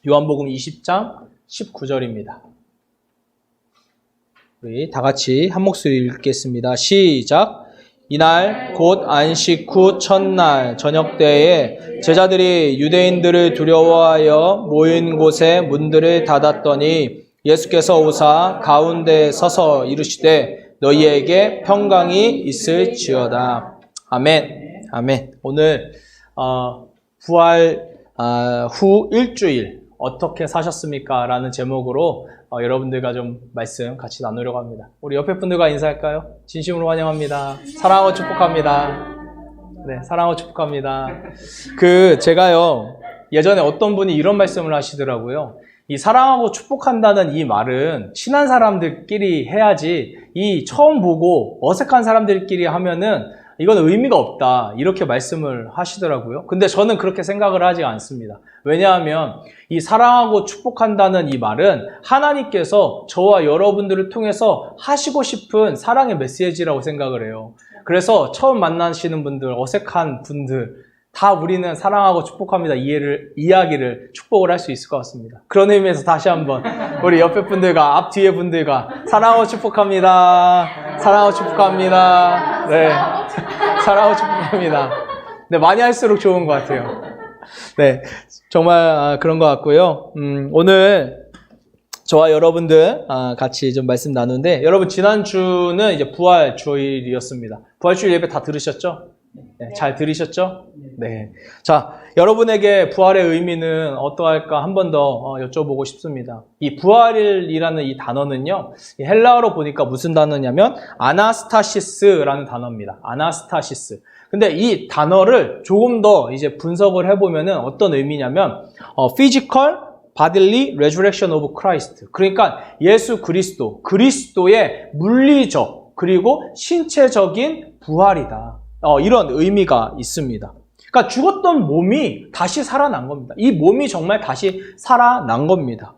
요한복음 20장 19절입니다. 우리 다 같이 한 목소리 읽겠습니다. 시작! 이날 곧 안식 후 첫날 저녁 때에 제자들이 유대인들을 두려워하여 모인 곳에 문들을 닫았더니 예수께서 오사 가운데에 서서 이르시되 너희에게 평강이 있을지어다. 아멘. 아멘. 오늘 부활 후 일주일 어떻게 사셨습니까? 라는 제목으로 여러분들과 좀 말씀 같이 나누려고 합니다. 우리 옆에 분들과 인사할까요? 진심으로 환영합니다. 사랑하고 축복합니다. 네, 사랑하고 축복합니다. 제가요, 예전에 어떤 분이 이런 말씀을 하시더라고요. 이 사랑하고 축복한다는 이 말은 친한 사람들끼리 해야지, 이 처음 보고 어색한 사람들끼리 하면은 이건 의미가 없다, 이렇게 말씀을 하시더라고요. 근데 저는 그렇게 생각을 하지 않습니다. 왜냐하면 이 사랑하고 축복한다는 이 말은 하나님께서 저와 여러분들을 통해서 하시고 싶은 사랑의 메시지라고 생각을 해요. 그래서 처음 만나시는 분들, 어색한 분들 다 우리는 사랑하고 축복합니다 이야기를 축복을 할 수 있을 것 같습니다. 그런 의미에서 다시 한번 우리 옆에 분들과 앞 뒤에 분들과 사랑하고 축복합니다. 사랑하고 축복합니다. 네, 사랑하고 축복합니다. 네, 많이 할수록 좋은 것 같아요. 네, 정말 그런 것 같고요. 오늘 저와 여러분들 같이 좀 말씀 나누는데, 여러분 지난주는 이제 부활 주일이었습니다. 부활 주일 예배 다 들으셨죠? 네, 잘 들으셨죠? 네. 자, 여러분에게 부활의 의미는 어떠할까 한 번 더 여쭤보고 싶습니다. 이 부활이라는 이 단어는요, 이 헬라어로 보니까 무슨 단어냐면 아나스타시스라는 단어입니다. 아나스타시스. 근데 이 단어를 조금 더 이제 분석을 해보면은 어떤 의미냐면 physical bodily resurrection of Christ. 그러니까 예수 그리스도의 물리적 그리고 신체적인 부활이다. 이런 의미가 있습니다. 그러니까 죽었던 몸이 다시 살아난 겁니다. 이 몸이 정말 다시 살아난 겁니다.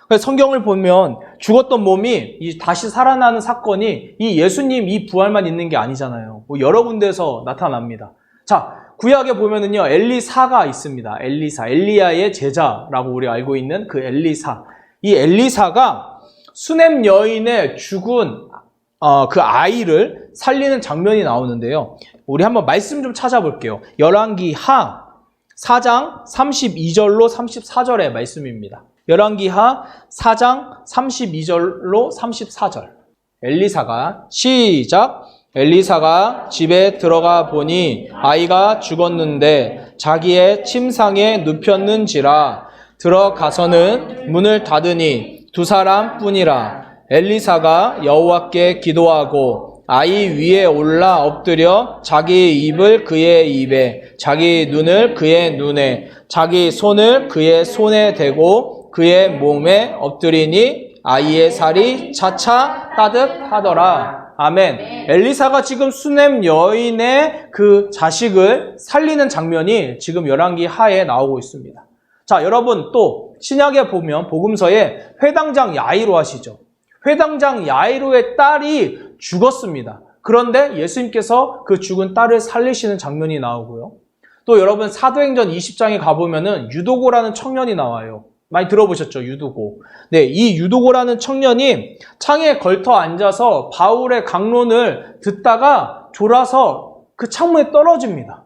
그래서 성경을 보면 죽었던 몸이 다시 살아나는 사건이 이 예수님 이 부활만 있는 게 아니잖아요. 여러 군데에서 나타납니다. 자, 구약에 보면은요, 엘리사가 있습니다. 엘리야의 제자라고 우리 알고 있는 그 엘리사. 이 엘리사가 수넴 여인의 죽은 그 아이를 살리는 장면이 나오는데요. 우리 한번 말씀 좀 찾아볼게요. 열왕기하 4장 32절로 34절의 말씀입니다. 열왕기하 4장 32절로 34절. 엘리사가 시작. 엘리사가 집에 들어가 보니 아이가 죽었는데 자기의 침상에 눕혔는지라. 들어가서는 문을 닫으니 두 사람뿐이라. 엘리사가 여호와께 기도하고 아이 위에 올라 엎드려 자기 입을 그의 입에, 자기 눈을 그의 눈에, 자기 손을 그의 손에 대고 그의 몸에 엎드리니 아이의 살이 차차 따뜻하더라. 아멘. 엘리사가 지금 수넴 여인의 그 자식을 살리는 장면이 지금 열왕기 하에 나오고 있습니다. 자, 여러분 또 신약에 보면 복음서에 회당장 야이로 하시죠. 회당장 야이로의 딸이 죽었습니다. 그런데 예수님께서 그 죽은 딸을 살리시는 장면이 나오고요. 또 여러분 사도행전 20장에 가보면은 유도고라는 청년이 나와요. 많이 들어보셨죠? 유도고. 네, 이 유도고라는 청년이 창에 걸터 앉아서 바울의 강론을 듣다가 졸아서 그 창문에 떨어집니다.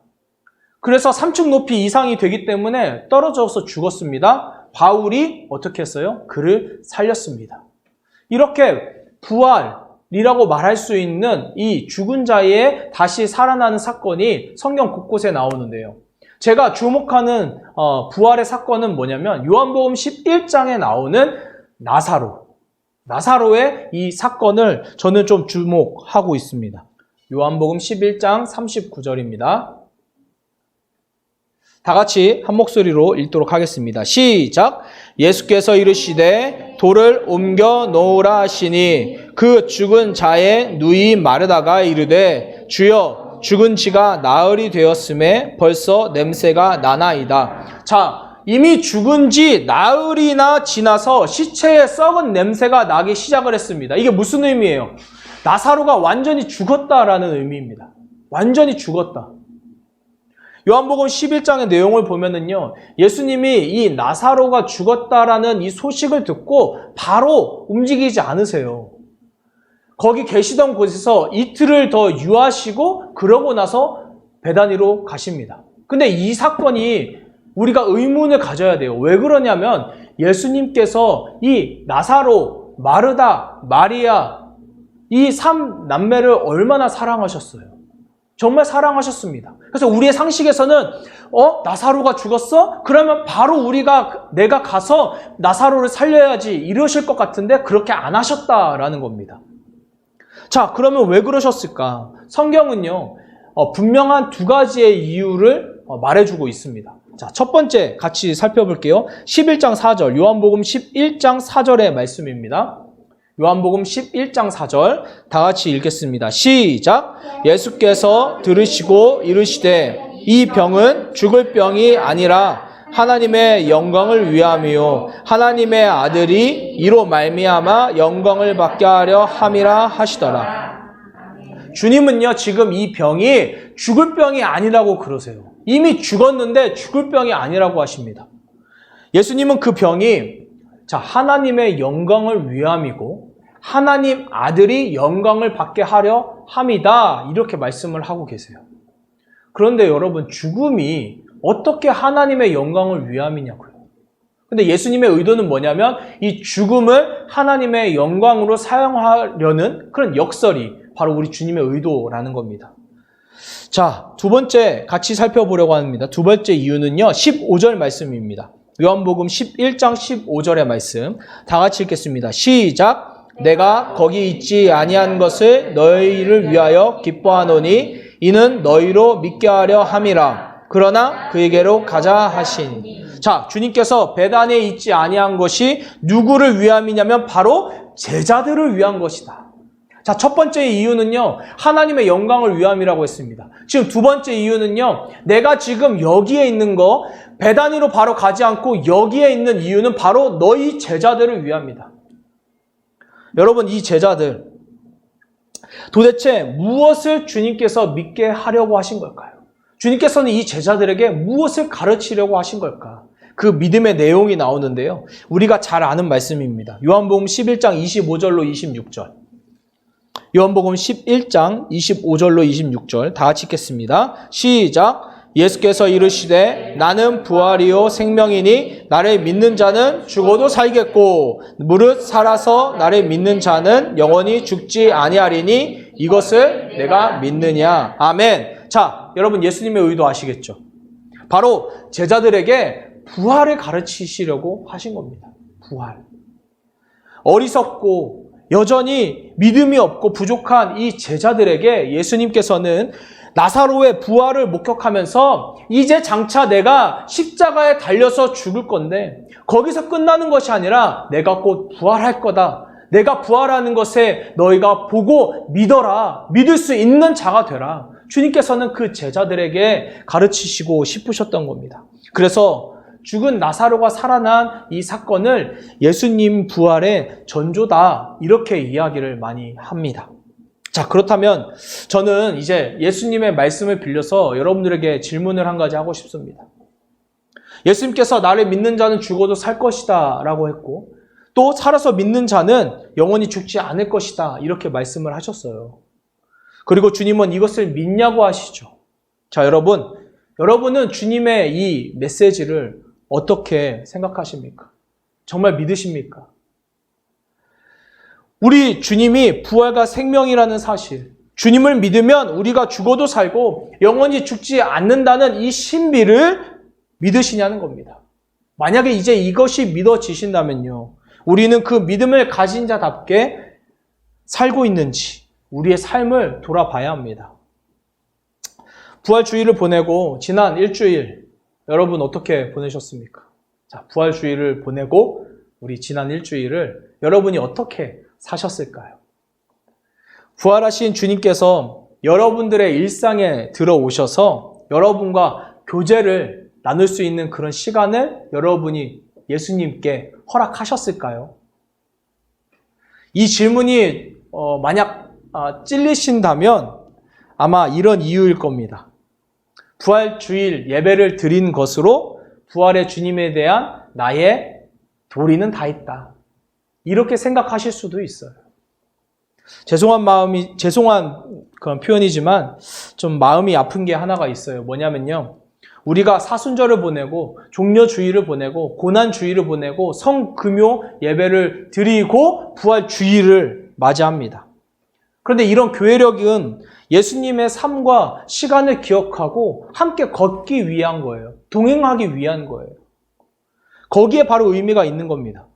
그래서 3층 높이 이상이 되기 때문에 떨어져서 죽었습니다. 바울이 어떻게 했어요? 그를 살렸습니다. 이렇게 부활이라고 말할 수 있는 이 죽은 자의 다시 살아나는 사건이 성경 곳곳에 나오는데요. 제가 주목하는 부활의 사건은 뭐냐면 요한복음 11장에 나오는 나사로의 이 사건을 저는 좀 주목하고 있습니다. 요한복음 11장 39절입니다. 다 같이 한 목소리로 읽도록 하겠습니다. 시작! 예수께서 이르시되 돌을 옮겨 놓으라 하시니 그 죽은 자의 누이 마르다가 이르되 주여 죽은 지가 나흘이 되었음에 벌써 냄새가 나나이다. 자, 이미 죽은 지 나흘이나 지나서 시체의 썩은 냄새가 나기 시작을 했습니다. 이게 무슨 의미예요? 나사로가 완전히 죽었다라는 의미입니다. 완전히 죽었다. 요한복음 11장의 내용을 보면은요, 예수님이 이 나사로가 죽었다라는 이 소식을 듣고 바로 움직이지 않으세요. 거기 계시던 곳에서 이틀을 더 유하시고 그러고 나서 베다니로 가십니다. 근데 이 사건이 우리가 의문을 가져야 돼요. 왜 그러냐면 예수님께서 이 나사로, 마르다, 마리아 이 3남매를 얼마나 사랑하셨어요. 정말 사랑하셨습니다. 그래서 우리의 상식에서는 나사로가 죽었어? 그러면 바로 내가 가서 나사로를 살려야지 이러실 것 같은데 그렇게 안 하셨다라는 겁니다. 자, 그러면 왜 그러셨을까? 성경은요, 분명한 두 가지의 이유를 말해주고 있습니다. 자, 첫 번째 같이 살펴볼게요. 11장 4절, 요한복음 11장 4절의 말씀입니다. 요한복음 11장 4절 다 같이 읽겠습니다. 시작! 예수께서 들으시고 이르시되 이 병은 죽을 병이 아니라 하나님의 영광을 위함이요 하나님의 아들이 이로 말미암아 영광을 받게 하려 함이라 하시더라. 주님은요, 지금 이 병이 죽을 병이 아니라고 그러세요. 이미 죽었는데 죽을 병이 아니라고 하십니다. 예수님은 그 병이 하나님의 영광을 위함이고 하나님 아들이 영광을 받게 하려 함이다, 이렇게 말씀을 하고 계세요. 그런데 여러분, 죽음이 어떻게 하나님의 영광을 위함이냐고요. 근데 예수님의 의도는 뭐냐면 이 죽음을 하나님의 영광으로 사용하려는 그런 역설이 바로 우리 주님의 의도라는 겁니다. 자, 두 번째 같이 살펴보려고 합니다. 두 번째 이유는요, 15절 말씀입니다. 요한복음 11장 15절의 말씀 다 같이 읽겠습니다. 시작! 내가 거기 있지 아니한 것을 너희를 위하여 기뻐하노니 이는 너희로 믿게 하려 함이라. 그러나 그에게로 가자 하시니. 자, 주님께서 베단에 있지 아니한 것이 누구를 위함이냐면 바로 제자들을 위한 것이다. 자, 첫 번째 이유는요, 하나님의 영광을 위함이라고 했습니다. 지금 두 번째 이유는요, 내가 지금 여기에 있는 거 베다니로 바로 가지 않고 여기에 있는 이유는 바로 너희 제자들을 위함이다. 여러분, 이 제자들 도대체 무엇을 주님께서 믿게 하려고 하신 걸까요? 주님께서는 이 제자들에게 무엇을 가르치려고 하신 걸까? 그 믿음의 내용이 나오는데요, 우리가 잘 아는 말씀입니다. 요한복음 11장 25절로 26절. 요한복음 11장 25절로 26절 다 같이 읽겠습니다. 시작! 예수께서 이르시되 나는 부활이요 생명이니 나를 믿는 자는 죽어도 살겠고 무릇 살아서 나를 믿는 자는 영원히 죽지 아니하리니 이것을 내가 믿느냐. 아멘. 자, 여러분, 예수님의 의도 아시겠죠? 바로 제자들에게 부활을 가르치시려고 하신 겁니다. 부활. 어리석고 여전히 믿음이 없고 부족한 이 제자들에게 예수님께서는 나사로의 부활을 목격하면서 이제 장차 내가 십자가에 달려서 죽을 건데 거기서 끝나는 것이 아니라 내가 곧 부활할 거다. 내가 부활하는 것에 너희가 보고 믿어라. 믿을 수 있는 자가 되라. 주님께서는 그 제자들에게 가르치시고 싶으셨던 겁니다. 그래서 죽은 나사로가 살아난 이 사건을 예수님 부활의 전조다, 이렇게 이야기를 많이 합니다. 자, 그렇다면 저는 이제 예수님의 말씀을 빌려서 여러분들에게 질문을 한 가지 하고 싶습니다. 예수님께서 나를 믿는 자는 죽어도 살 것이다 라고 했고 또 살아서 믿는 자는 영원히 죽지 않을 것이다, 이렇게 말씀을 하셨어요. 그리고 주님은 이것을 믿냐고 하시죠. 자, 여러분은 주님의 이 메시지를 어떻게 생각하십니까? 정말 믿으십니까? 우리 주님이 부활과 생명이라는 사실, 주님을 믿으면 우리가 죽어도 살고 영원히 죽지 않는다는 이 신비를 믿으시냐는 겁니다. 만약에 이제 이것이 믿어지신다면요, 우리는 그 믿음을 가진 자답게 살고 있는지 우리의 삶을 돌아봐야 합니다. 부활주의를 보내고 지난 일주일 여러분 어떻게 보내셨습니까? 자, 부활주의를 보내고 우리 지난 일주일을 여러분이 어떻게 사셨을까요? 부활하신 주님께서 여러분들의 일상에 들어오셔서 여러분과 교제를 나눌 수 있는 그런 시간을 여러분이 예수님께 허락하셨을까요? 이 질문이 만약 찔리신다면 아마 이런 이유일 겁니다. 부활 주일 예배를 드린 것으로 부활의 주님에 대한 나의 도리는 다 있다. 이렇게 생각하실 수도 있어요. 죄송한 그런 표현이지만 좀 마음이 아픈 게 하나가 있어요. 뭐냐면요. 우리가 사순절을 보내고 종려주일을 보내고 고난주일을 보내고 성금요 예배를 드리고 부활 주일을 맞이합니다. 그런데 이런 교회력은 예수님의 삶과 시간을 기억하고 함께 걷기 위한 거예요. 동행하기 위한 거예요. 거기에 바로 의미가 있는 겁니다.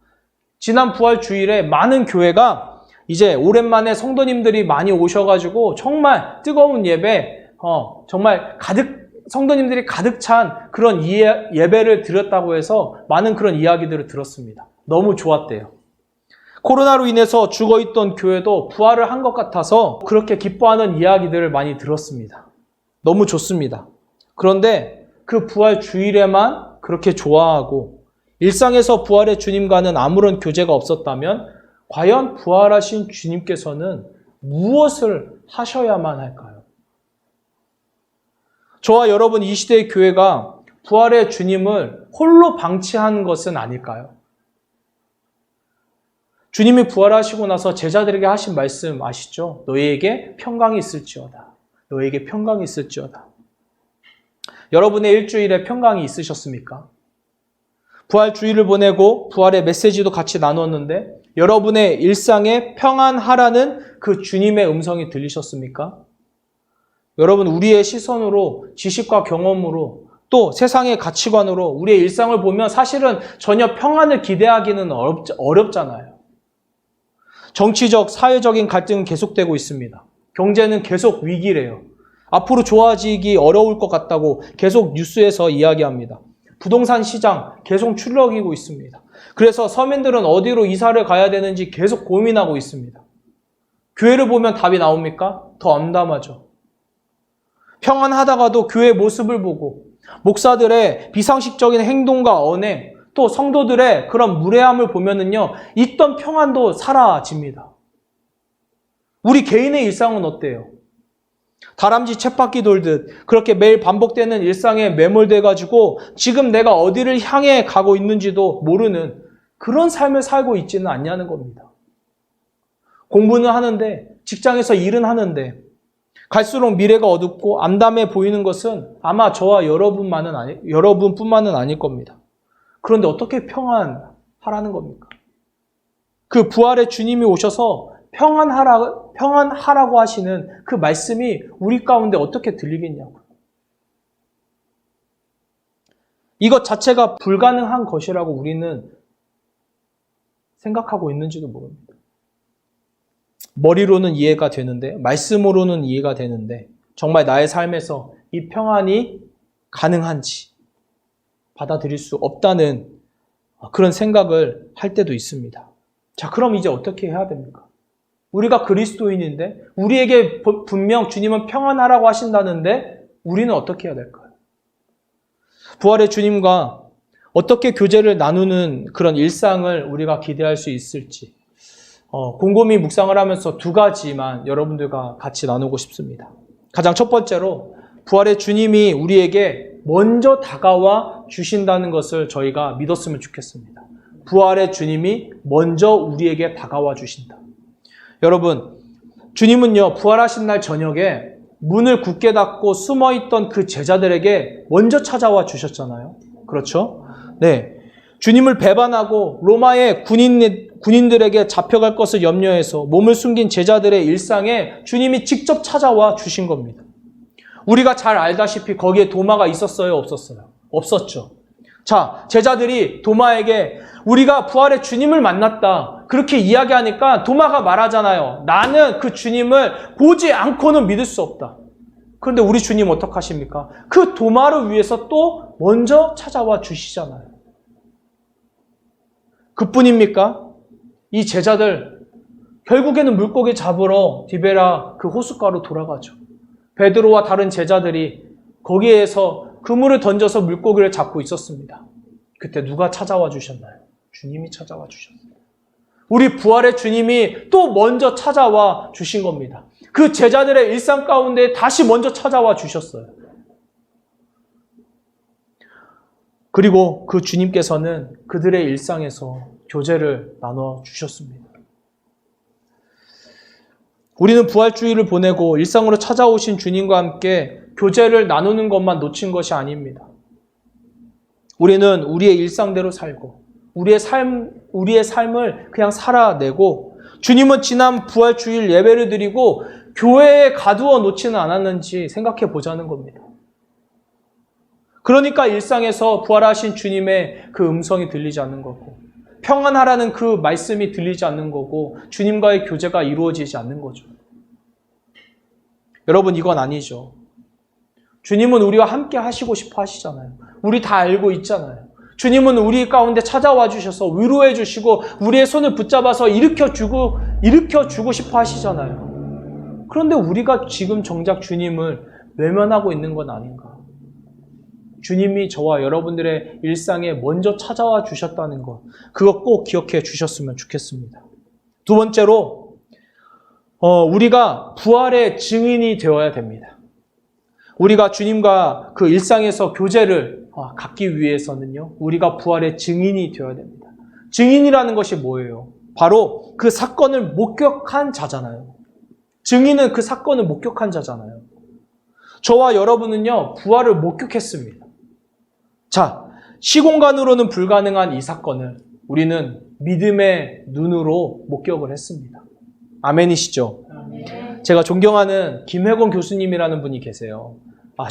지난 부활 주일에 많은 교회가 이제 오랜만에 성도님들이 많이 오셔가지고 정말 뜨거운 예배, 정말 성도님들이 가득 찬 그런 예배를 드렸다고 해서 많은 그런 이야기들을 들었습니다. 너무 좋았대요. 코로나로 인해서 죽어있던 교회도 부활을 한 것 같아서 그렇게 기뻐하는 이야기들을 많이 들었습니다. 너무 좋습니다. 그런데 그 부활 주일에만 그렇게 좋아하고 일상에서 부활의 주님과는 아무런 교제가 없었다면 과연 부활하신 주님께서는 무엇을 하셔야만 할까요? 저와 여러분 이 시대의 교회가 부활의 주님을 홀로 방치한 것은 아닐까요? 주님이 부활하시고 나서 제자들에게 하신 말씀 아시죠? 너희에게 평강이 있을지어다. 너희에게 평강이 있을지어다. 여러분의 일주일에 평강이 있으셨습니까? 부활 주일을 보내고 부활의 메시지도 같이 나눴는데 여러분의 일상에 평안하라는 그 주님의 음성이 들리셨습니까? 여러분 우리의 시선으로 지식과 경험으로 또 세상의 가치관으로 우리의 일상을 보면 사실은 전혀 평안을 기대하기는 어렵잖아요. 정치적, 사회적인 갈등은 계속되고 있습니다. 경제는 계속 위기래요. 앞으로 좋아지기 어려울 것 같다고 계속 뉴스에서 이야기합니다. 부동산 시장 계속 출렁이고 있습니다. 그래서 서민들은 어디로 이사를 가야 되는지 계속 고민하고 있습니다. 교회를 보면 답이 나옵니까? 더 암담하죠. 평안하다가도 교회 모습을 보고 목사들의 비상식적인 행동과 언행 또 성도들의 그런 무례함을 보면은요, 있던 평안도 사라집니다. 우리 개인의 일상은 어때요? 다람쥐 쳇바퀴 돌듯 그렇게 매일 반복되는 일상에 매몰돼가지고 지금 내가 어디를 향해 가고 있는지도 모르는 그런 삶을 살고 있지는 않냐는 겁니다. 공부는 하는데, 직장에서 일은 하는데 갈수록 미래가 어둡고 암담해 보이는 것은 아마 저와 여러분뿐만은 아닐 겁니다. 그런데 어떻게 평안하라는 겁니까? 그 부활의 주님이 오셔서 평안하라고 하시는 그 말씀이 우리 가운데 어떻게 들리겠냐고요. 이것 자체가 불가능한 것이라고 우리는 생각하고 있는지도 모릅니다. 머리로는 이해가 되는데, 말씀으로는 이해가 되는데 정말 나의 삶에서 이 평안이 가능한지 받아들일 수 없다는 그런 생각을 할 때도 있습니다. 자, 그럼 이제 어떻게 해야 됩니까? 우리가 그리스도인인데 우리에게 분명 주님은 평안하라고 하신다는데 우리는 어떻게 해야 될까요? 부활의 주님과 어떻게 교제를 나누는 그런 일상을 우리가 기대할 수 있을지 곰곰이 묵상을 하면서 두 가지만 여러분들과 같이 나누고 싶습니다. 가장 첫 번째로 부활의 주님이 우리에게 먼저 다가와 주신다는 것을 저희가 믿었으면 좋겠습니다. 부활의 주님이 먼저 우리에게 다가와 주신다. 여러분, 주님은요, 부활하신 날 저녁에 문을 굳게 닫고 숨어있던 그 제자들에게 먼저 찾아와 주셨잖아요. 그렇죠? 네. 주님을 배반하고 로마의 군인들에게 잡혀갈 것을 염려해서 몸을 숨긴 제자들의 일상에 주님이 직접 찾아와 주신 겁니다. 우리가 잘 알다시피 거기에 도마가 있었어요? 없었어요? 없었죠. 자, 제자들이 도마에게 우리가 부활의 주님을 만났다 그렇게 이야기하니까 도마가 말하잖아요. 나는 그 주님을 보지 않고는 믿을 수 없다. 그런데 우리 주님 어떡하십니까? 그 도마를 위해서 또 먼저 찾아와 주시잖아요. 그뿐입니까? 이 제자들 결국에는 물고기 잡으러 디베라 그 호숫가로 돌아가죠. 베드로와 다른 제자들이 거기에서 그물을 던져서 물고기를 잡고 있었습니다. 그때 누가 찾아와 주셨나요? 주님이 찾아와 주셨어요. 우리 부활의 주님이 또 먼저 찾아와 주신 겁니다. 그 제자들의 일상 가운데 다시 먼저 찾아와 주셨어요. 그리고 그 주님께서는 그들의 일상에서 교제를 나눠 주셨습니다. 우리는 부활주의를 보내고 일상으로 찾아오신 주님과 함께 교제를 나누는 것만 놓친 것이 아닙니다. 우리는 우리의 일상대로 살고 우리의 삶을 그냥 살아내고 주님은 지난 부활주일 예배를 드리고 교회에 가두어 놓지는 않았는지 생각해 보자는 겁니다. 그러니까 일상에서 부활하신 주님의 그 음성이 들리지 않는 거고 평안하라는 그 말씀이 들리지 않는 거고 주님과의 교제가 이루어지지 않는 거죠. 여러분, 이건 아니죠. 주님은 우리와 함께 하시고 싶어 하시잖아요. 우리 다 알고 있잖아요. 주님은 우리 가운데 찾아와 주셔서 위로해 주시고 우리의 손을 붙잡아서 일으켜 주고 싶어 하시잖아요. 그런데 우리가 지금 정작 주님을 외면하고 있는 건 아닌가? 주님이 저와 여러분들의 일상에 먼저 찾아와 주셨다는 것, 그거 꼭 기억해 주셨으면 좋겠습니다. 두 번째로, 우리가 부활의 증인이 되어야 됩니다. 우리가 주님과 그 일상에서 교제를 갖기 위해서는요, 우리가 부활의 증인이 되어야 됩니다. 증인이라는 것이 뭐예요? 바로 그 사건을 목격한 자잖아요. 증인은 그 사건을 목격한 자잖아요. 저와 여러분은요, 부활을 목격했습니다. 자, 시공간으로는 불가능한 이 사건을 우리는 믿음의 눈으로 목격을 했습니다. 아멘이시죠? 아멘. 제가 존경하는 김혜곤 교수님이라는 분이 계세요.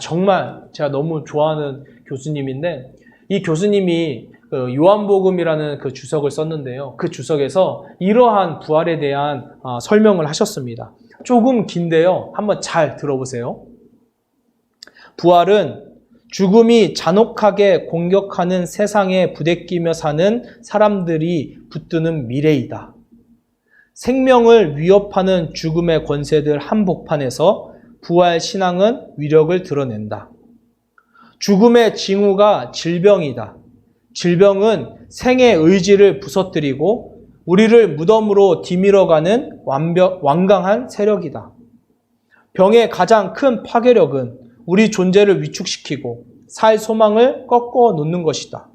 정말 제가 너무 좋아하는 교수님인데 이 교수님이 요한복음이라는 그 주석을 썼는데요. 그 주석에서 이러한 부활에 대한 설명을 하셨습니다. 조금 긴데요. 한번 잘 들어보세요. 부활은 죽음이 잔혹하게 공격하는 세상에 부대끼며 사는 사람들이 붙드는 미래이다. 생명을 위협하는 죽음의 권세들 한복판에서 부활 신앙은 위력을 드러낸다. 죽음의 징후가 질병이다. 질병은 생의 의지를 부서뜨리고 우리를 무덤으로 디밀어가는 완강한 세력이다. 병의 가장 큰 파괴력은 우리 존재를 위축시키고 살 소망을 꺾어 놓는 것이다.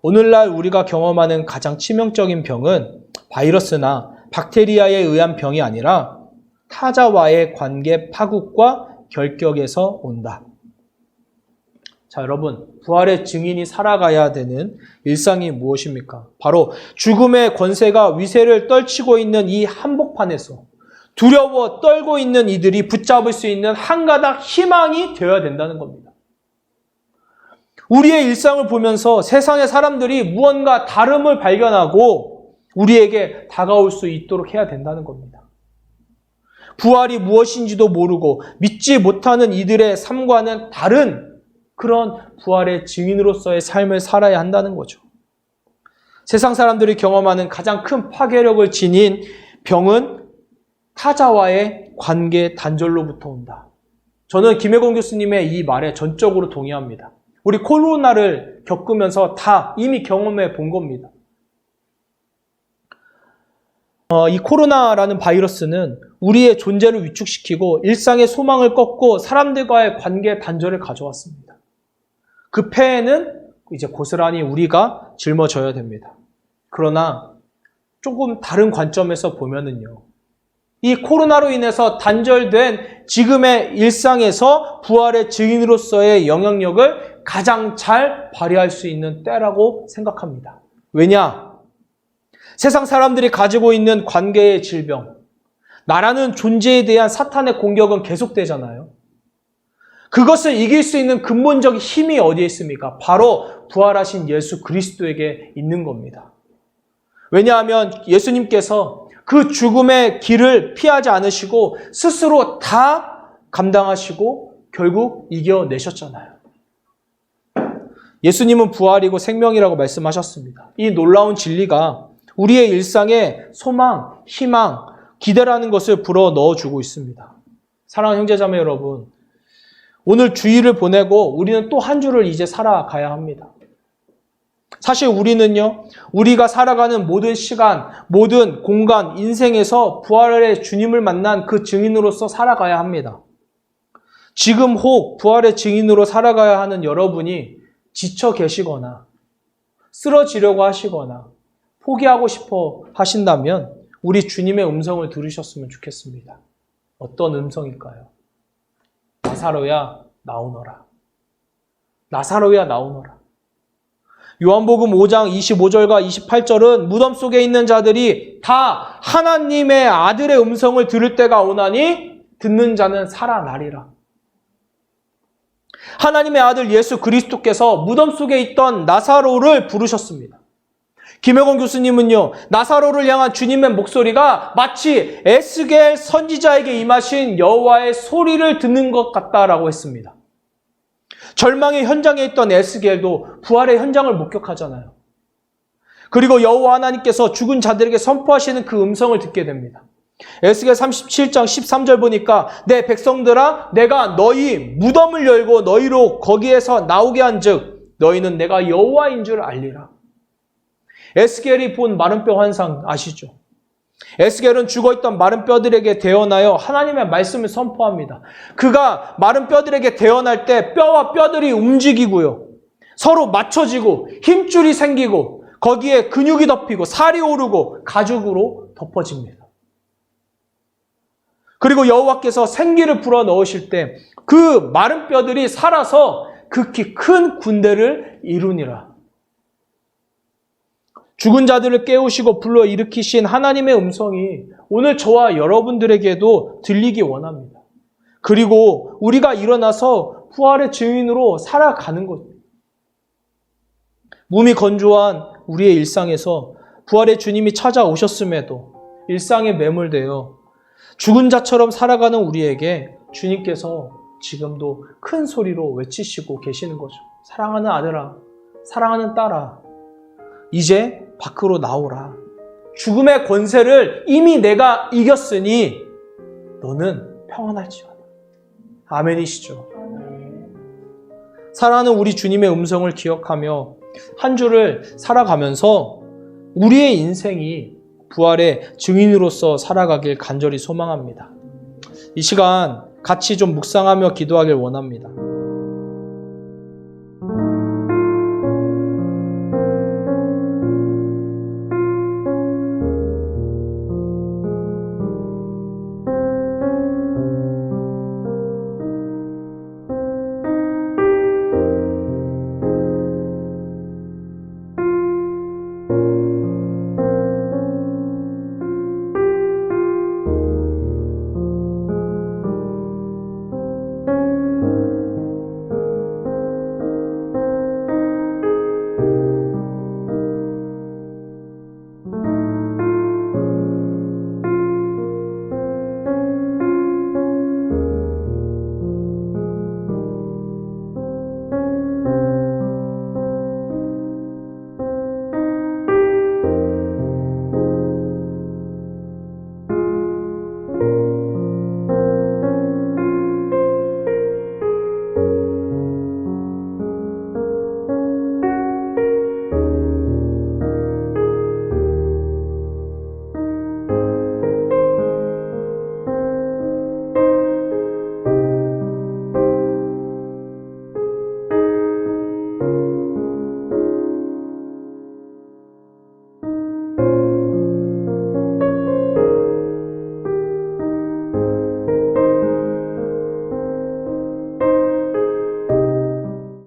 오늘날 우리가 경험하는 가장 치명적인 병은 바이러스나 박테리아에 의한 병이 아니라 타자와의 관계 파국과 결격에서 온다. 자, 여러분, 부활의 증인이 살아가야 되는 일상이 무엇입니까? 바로 죽음의 권세가 위세를 떨치고 있는 이 한복판에서 두려워 떨고 있는 이들이 붙잡을 수 있는 한 가닥 희망이 되어야 된다는 겁니다. 우리의 일상을 보면서 세상의 사람들이 무언가 다름을 발견하고 우리에게 다가올 수 있도록 해야 된다는 겁니다. 부활이 무엇인지도 모르고 믿지 못하는 이들의 삶과는 다른 그런 부활의 증인으로서의 삶을 살아야 한다는 거죠. 세상 사람들이 경험하는 가장 큰 파괴력을 지닌 병은 타자와의 관계 단절로부터 온다. 저는 김혜곤 교수님의 이 말에 전적으로 동의합니다. 우리 코로나를 겪으면서 다 이미 경험해 본 겁니다. 이 코로나라는 바이러스는 우리의 존재를 위축시키고 일상의 소망을 꺾고 사람들과의 관계 단절을 가져왔습니다. 그 폐해는 이제 고스란히 우리가 짊어져야 됩니다. 그러나 조금 다른 관점에서 보면은요, 이 코로나로 인해서 단절된 지금의 일상에서 부활의 증인으로서의 영향력을 가장 잘 발휘할 수 있는 때라고 생각합니다. 왜냐? 세상 사람들이 가지고 있는 관계의 질병, 나라는 존재에 대한 사탄의 공격은 계속되잖아요. 그것을 이길 수 있는 근본적인 힘이 어디에 있습니까? 바로 부활하신 예수 그리스도에게 있는 겁니다. 왜냐하면 예수님께서 그 죽음의 길을 피하지 않으시고 스스로 다 감당하시고 결국 이겨내셨잖아요. 예수님은 부활이고 생명이라고 말씀하셨습니다. 이 놀라운 진리가 우리의 일상에 소망, 희망, 기대라는 것을 불어 넣어주고 있습니다. 사랑하는 형제자매 여러분, 오늘 주일을 보내고 우리는 또 한 주를 이제 살아가야 합니다. 사실 우리는요, 우리가 살아가는 모든 시간, 모든 공간, 인생에서 부활의 주님을 만난 그 증인으로서 살아가야 합니다. 지금 혹 부활의 증인으로 살아가야 하는 여러분이 지쳐 계시거나 쓰러지려고 하시거나 포기하고 싶어 하신다면 우리 주님의 음성을 들으셨으면 좋겠습니다. 어떤 음성일까요? 나사로야 나오너라. 나사로야 나오너라. 요한복음 5장 25절과 28절은 무덤 속에 있는 자들이 다 하나님의 아들의 음성을 들을 때가 오나니 듣는 자는 살아나리라. 하나님의 아들 예수 그리스도께서 무덤 속에 있던 나사로를 부르셨습니다. 김혁원 교수님은요, 나사로를 향한 주님의 목소리가 마치 에스겔 선지자에게 임하신 여호와의 소리를 듣는 것 같다라고 했습니다. 절망의 현장에 있던 에스겔도 부활의 현장을 목격하잖아요. 그리고 여호와 하나님께서 죽은 자들에게 선포하시는 그 음성을 듣게 됩니다. 에스겔 37장 13절 보니까 내 백성들아 내가 너희 무덤을 열고 너희로 거기에서 나오게 한즉 너희는 내가 여호와인 줄 알리라. 에스겔이 본 마른 뼈 환상 아시죠? 에스겔은 죽어있던 마른 뼈들에게 대언하여 하나님의 말씀을 선포합니다. 그가 마른 뼈들에게 대언할 때 뼈와 뼈들이 움직이고요. 서로 맞춰지고 힘줄이 생기고 거기에 근육이 덮이고 살이 오르고 가죽으로 덮어집니다. 그리고 여호와께서 생기를 불어넣으실 때 그 마른 뼈들이 살아서 극히 큰 군대를 이루니라. 죽은 자들을 깨우시고 불러일으키신 하나님의 음성이 오늘 저와 여러분들에게도 들리기 원합니다. 그리고 우리가 일어나서 부활의 증인으로 살아가는 것. 몸이 건조한 우리의 일상에서 부활의 주님이 찾아오셨음에도 일상에 매몰되어 죽은 자처럼 살아가는 우리에게 주님께서 지금도 큰 소리로 외치시고 계시는 거죠. 사랑하는 아들아, 사랑하는 딸아, 이제 밖으로 나오라. 죽음의 권세를 이미 내가 이겼으니 너는 평안할지어다. 아멘이시죠. 사랑하는 우리 주님의 음성을 기억하며 한 주를 살아가면서 우리의 인생이 부활의 증인으로서 살아가길 간절히 소망합니다. 이 시간 같이 좀 묵상하며 기도하길 원합니다.